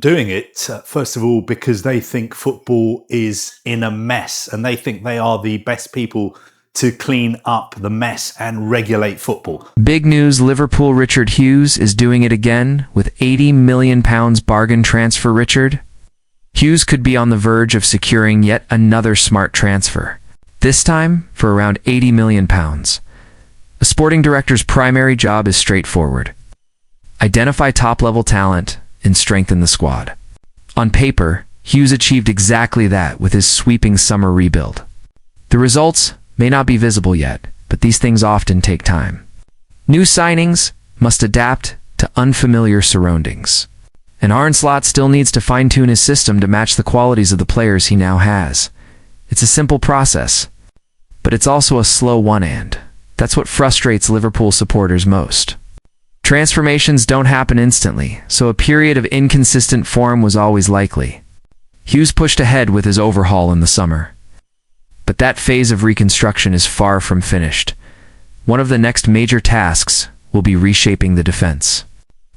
Doing it, first of all, because they think football is in a mess and they think they are the best people to clean up the mess and regulate football. Big news, Liverpool Richard Hughes is doing it again with £80 million bargain transfer. Richard Hughes could be on the verge of securing yet another smart transfer, this time for around £80 million. A sporting director's primary job is straightforward: identify top-level talent and strengthen the squad. On paper, Hughes achieved exactly that with his sweeping summer rebuild. The results may not be visible yet, but these things often take time. New signings must adapt to unfamiliar surroundings, and Arne Slot still needs to fine-tune his system to match the qualities of the players he now has. It's a simple process, but it's also a slow one, and that's what frustrates Liverpool supporters most. Transformations don't happen instantly, so a period of inconsistent form was always likely. Hughes pushed ahead with his overhaul in the summer, but that phase of reconstruction is far from finished. One of the next major tasks will be reshaping the defense.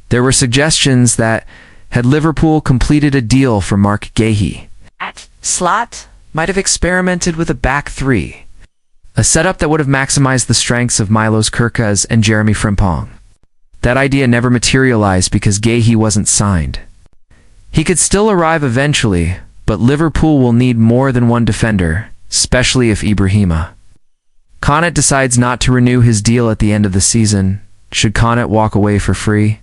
There were suggestions that, had Liverpool completed a deal for Mark Guéhi, Slot might have experimented with a back three, a setup that would have maximized the strengths of Milos Kerkez and Jeremy Frimpong. That idea never materialized because Guéhi wasn't signed. He could still arrive eventually, but Liverpool will need more than one defender, especially if Ibrahima Konate decides not to renew his deal at the end of the season. Should Konate walk away for free,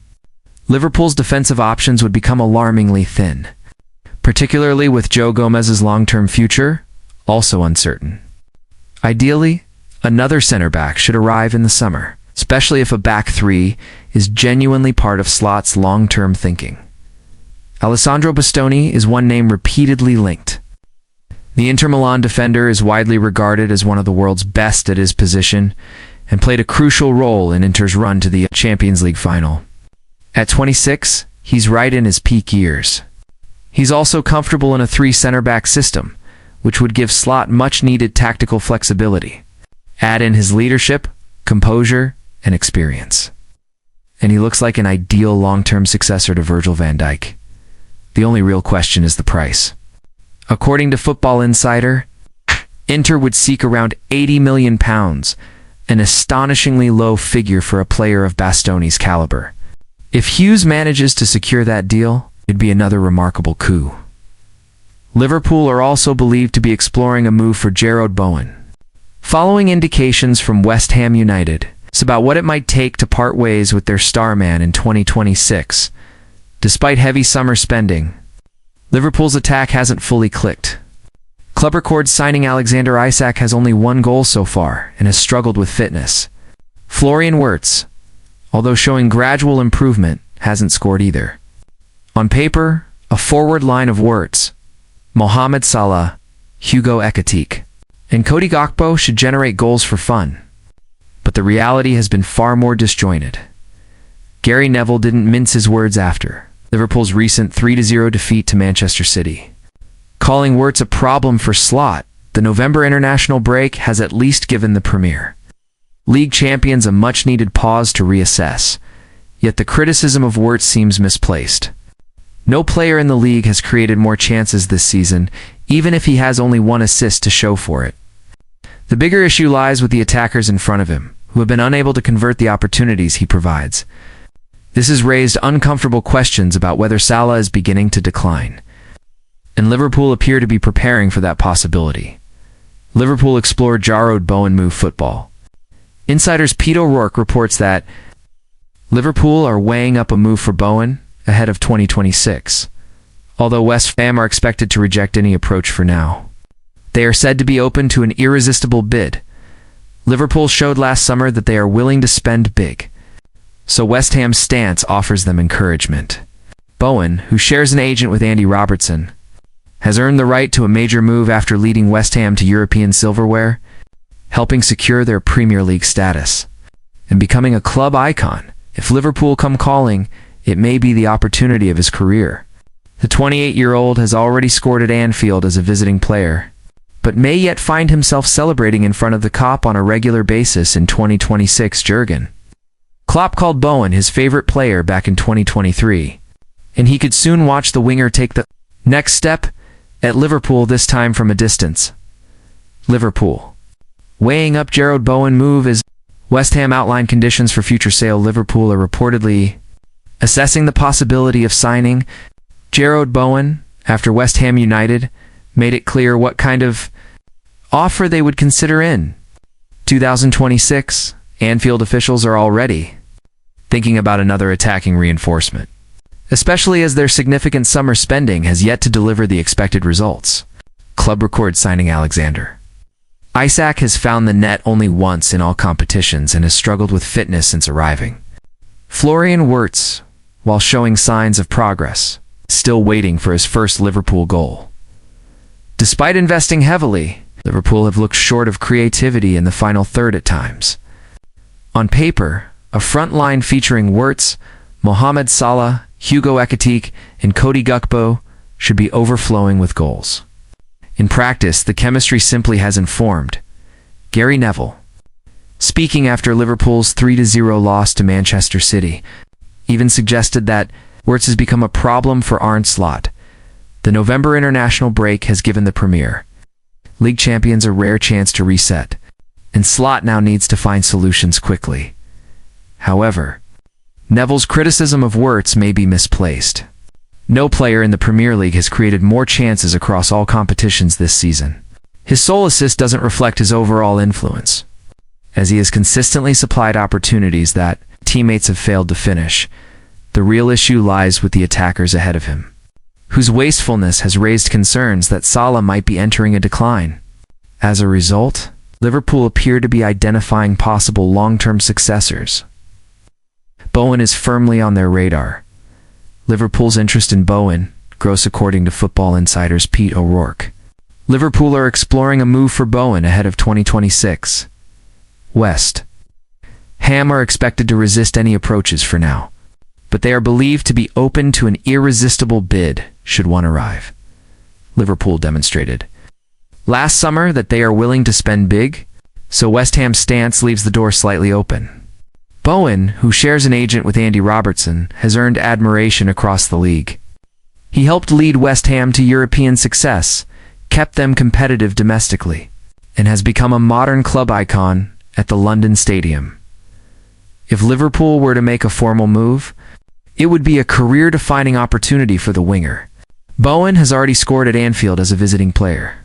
Liverpool's defensive options would become alarmingly thin, particularly with Joe Gomez's long-term future also uncertain. Ideally, another center-back should arrive in the summer, especially if a back three is genuinely part of Slot's long-term thinking. Alessandro Bastoni is one name repeatedly linked. The Inter Milan defender is widely regarded as one of the world's best at his position and played a crucial role in Inter's run to the Champions League final. At 26, he's right in his peak years. He's also comfortable in a three center-back system, which would give Slot much-needed tactical flexibility. Add in his leadership, composure, and experience, and he looks like an ideal long-term successor to Virgil van Dijk. The only real question is the price. According to Football Insider, Inter would seek around £80 million, an astonishingly low figure for a player of Bastoni's caliber. If Hughes manages to secure that deal, it'd be another remarkable coup. Liverpool are also believed to be exploring a move for Jarrod Bowen. Following indications from West Ham United, it's about what it might take to part ways with their star man in 2026. Despite heavy summer spending, Liverpool's attack hasn't fully clicked. Club records signing Alexander Isak has only one goal so far and has struggled with fitness. Florian Wirtz, although showing gradual improvement, hasn't scored either. On paper, a forward line of Wirtz, Mohamed Salah, Hugo Ekitike, and Cody Gakpo should generate goals for fun. But the reality has been far more disjointed. Gary Neville didn't mince his words after Liverpool's recent 3-0 defeat to Manchester City. Calling Wirtz a problem for Slot, the November international break has at least given the Premier League champions a much-needed pause to reassess, yet the criticism of Wirtz seems misplaced. No player in the league has created more chances this season, even if he has only one assist to show for it. The bigger issue lies with the attackers in front of him, who have been unable to convert the opportunities he provides. This has raised uncomfortable questions about whether Salah is beginning to decline, and Liverpool appear to be preparing for that possibility. Liverpool explored Jarrod Bowen move football. Insider's Pete O'Rourke reports that Liverpool are weighing up a move for Bowen ahead of 2026, although West Ham are expected to reject any approach for now. They are said to be open to an irresistible bid. Liverpool showed last summer that they are willing to spend big, so West Ham's stance offers them encouragement. Bowen, who shares an agent with Andy Robertson, has earned the right to a major move after leading West Ham to European silverware, helping secure their Premier League status, and becoming a club icon. If Liverpool come calling, it may be the opportunity of his career. The 28-year-old has already scored at Anfield as a visiting player, but may yet find himself celebrating in front of the Kop on a regular basis in 2026. Jurgen Klopp called Bowen his favorite player back in 2023, and he could soon watch the winger take the next step at Liverpool, this time from a distance. Liverpool weighing up Jarrod Bowen move as West Ham outlined conditions for future sale. Liverpool are reportedly assessing the possibility of signing Jarrod Bowen after West Ham United made it clear what kind of offer they would consider in 2026. Anfield officials are already thinking about another attacking reinforcement, especially as their significant summer spending has yet to deliver the expected results. Club records signing Alexander Isak has found the net only once in all competitions and has struggled with fitness since arriving. Florian Wirtz, while showing signs of progress, still waiting for his first Liverpool goal. Despite investing heavily, Liverpool have looked short of creativity in the final third at times. On paper, a front line featuring Wirtz, Mohamed Salah, Hugo Ekitike, and Cody Gakpo should be overflowing with goals. In practice, the chemistry simply hasn't formed. Gary Neville, speaking after Liverpool's 3-0 loss to Manchester City, even suggested that Wirtz has become a problem for Arne Slot. The November international break has given the Premier League champions a rare chance to reset, and Slot now needs to find solutions quickly. However, Neville's criticism of Wirtz may be misplaced. No player in the Premier League has created more chances across all competitions this season. His sole assist doesn't reflect his overall influence, as he has consistently supplied opportunities that teammates have failed to finish. The real issue lies with the attackers ahead of him, whose wastefulness has raised concerns that Salah might be entering a decline. As a result, Liverpool appear to be identifying possible long-term successors. Bowen is firmly on their radar. Liverpool's interest in Bowen grows according to Football Insider's Pete O'Rourke. Liverpool are exploring a move for Bowen ahead of 2026. West Ham are expected to resist any approaches for now, but they are believed to be open to an irresistible bid should one arrive. Liverpool demonstrated last summer that they are willing to spend big, so West Ham's stance leaves the door slightly open. Bowen, who shares an agent with Andy Robertson, has earned admiration across the league. He helped lead West Ham to European success, kept them competitive domestically, and has become a modern club icon at the London Stadium. If Liverpool were to make a formal move, it would be a career-defining opportunity for the winger. Bowen has already scored at Anfield as a visiting player,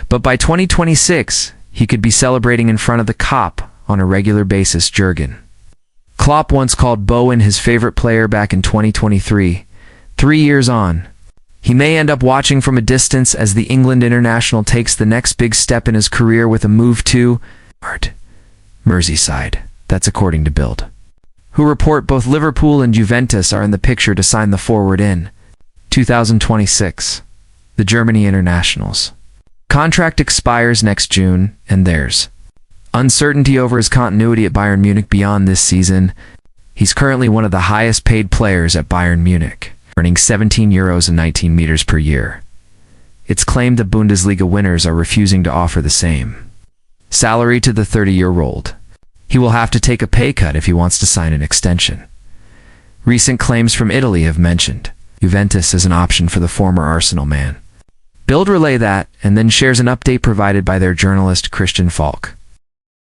but by 2026, he could be celebrating in front of the Kop on a regular basis. Jurgen Klopp once called Bowen his favorite player back in 2023. 3 years on, he may end up watching from a distance as the England international takes the next big step in his career with a move to Merseyside. That's according to Bild, who report both Liverpool and Juventus are in the picture to sign the forward in 2026. The Germany internationals contract expires next June, and there's uncertainty over his continuity at Bayern Munich beyond this season. He's currently one of the highest paid players at Bayern Munich, earning €17 and 19 meters per year. It's claimed that Bundesliga winners are refusing to offer the same salary to the 30-year-old. He will have to take a pay cut if he wants to sign an extension. Recent claims from Italy have mentioned Juventus as an option for the former Arsenal man. Bild relay that, and then shares an update provided by their journalist Christian Falk.